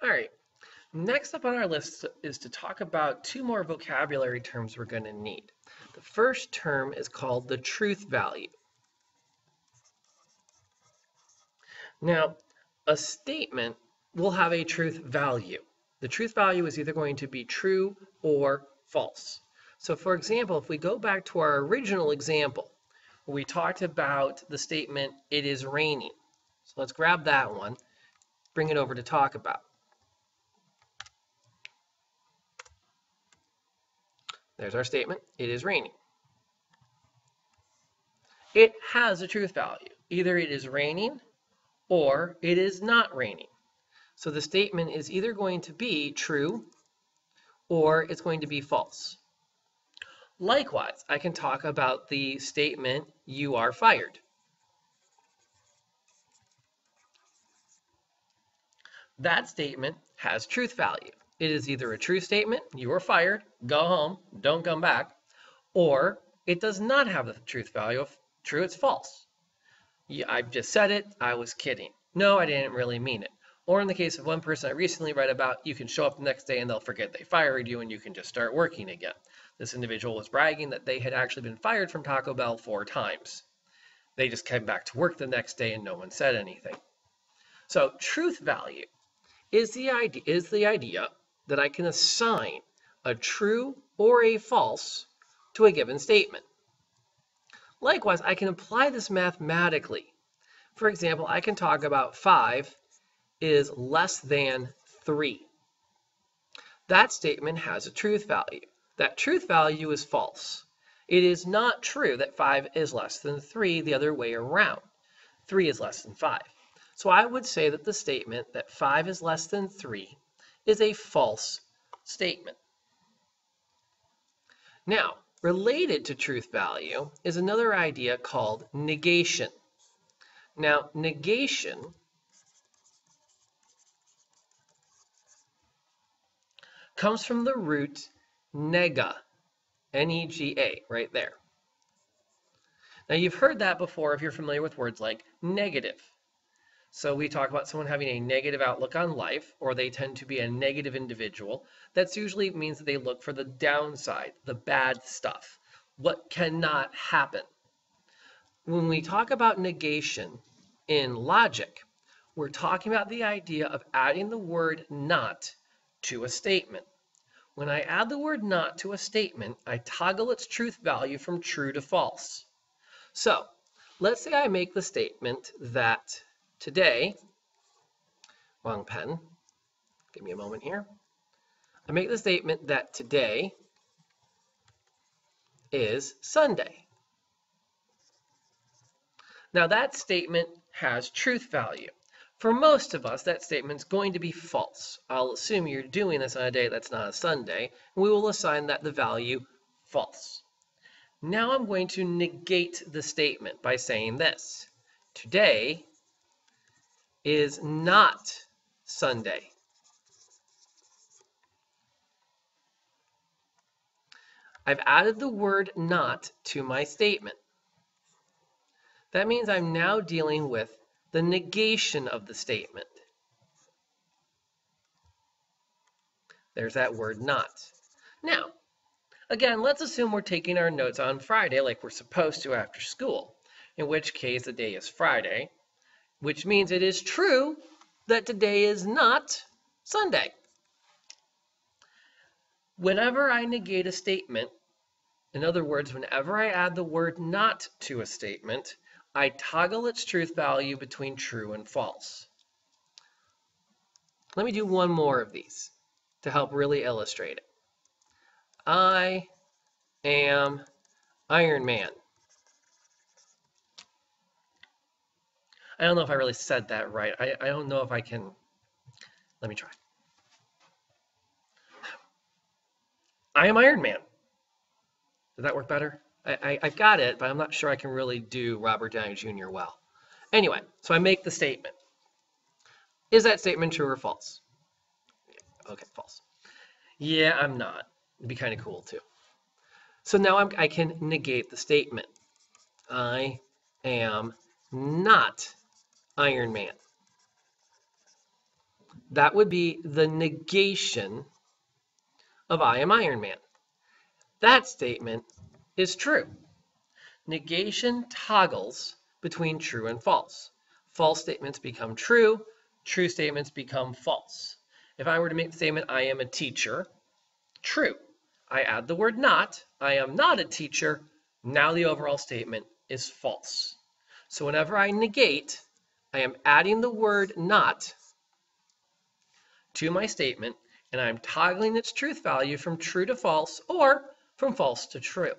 All right, next up on our list is to talk about two more vocabulary terms we're going to need. The first term is called the truth value. Now, a statement will have a truth value. The truth value is either going to be true or false. So for example, if we go back to our original example, where we talked about the statement, it is raining. So let's grab that one, bring it over to talk about. There's our statement, it is raining. It has a truth value. Either it is raining or it is not raining. So the statement is either going to be true or it's going to be false. Likewise, I can talk about the statement, you are fired. That statement has truth value. It is either a true statement, you are fired, go home, don't come back, or it does not have the truth value of true, it's false. I've just said it, I was kidding. No, I didn't really mean it. Or in the case of one person I recently read about, you can show up the next day and they'll forget they fired you and you can just start working again. This individual was bragging that they had actually been fired from Taco Bell 4 times. They just came back to work the next day and no one said anything. So truth value is the idea that I can assign a true or a false to a given statement. Likewise, I can apply this mathematically. For example, I can talk about 5 is less than 3. That statement has a truth value. That truth value is false. It is not true that 5 is less than 3 the other way around. 3 is less than 5. So I would say that the statement that 5 is less than 3 is a false statement. Now, related to truth value is another idea called negation. Now, negation comes from the root nega, N-E-G-A, right there. Now, you've heard that before if you're familiar with words like negative. So we talk about someone having a negative outlook on life, or they tend to be a negative individual. That usually means that they look for the downside, the bad stuff, what cannot happen. When we talk about negation in logic, we're talking about the idea of adding the word not to a statement. When I add the word not to a statement, I toggle its truth value from true to false. So let's say I make the statement that today, wrong pen, give me a moment here. I make the statement that today is Sunday. Now that statement has truth value. For most of us, that statement's going to be false. I'll assume you're doing this on a day that's not a Sunday, and we will assign that the value false. Now I'm going to negate the statement by saying this. Today is not Sunday. I've added the word not to my statement. That means I'm now dealing with the negation of the statement. There's that word not. Now, again, let's assume we're taking our notes on Friday like we're supposed to after school, in which case the day is Friday, which means it is true that today is not Sunday. Whenever I negate a statement, in other words, whenever I add the word not to a statement, I toggle its truth value between true and false. Let me do one more of these to help really illustrate it. I am Iron Man. I don't know if I really said that right. I don't know if I can. Let me try. I am Iron Man. Did that work better? I've got it, but I'm not sure I can really do Robert Downey Jr. well. Anyway, so I make the statement. Is that statement true or false? Okay, false. Yeah, I'm not. It'd be kind of cool too. So now I can negate the statement. I am not Iron Man. That would be the negation of I am Iron Man. That statement is true. Negation toggles between true and false. False statements become true. True statements become false. If I were to make the statement, I am a teacher, true. I add the word not, I am not a teacher. Now the overall statement is false. So whenever I negate, I am adding the word not to my statement, and I'm toggling its truth value from true to false or from false to true.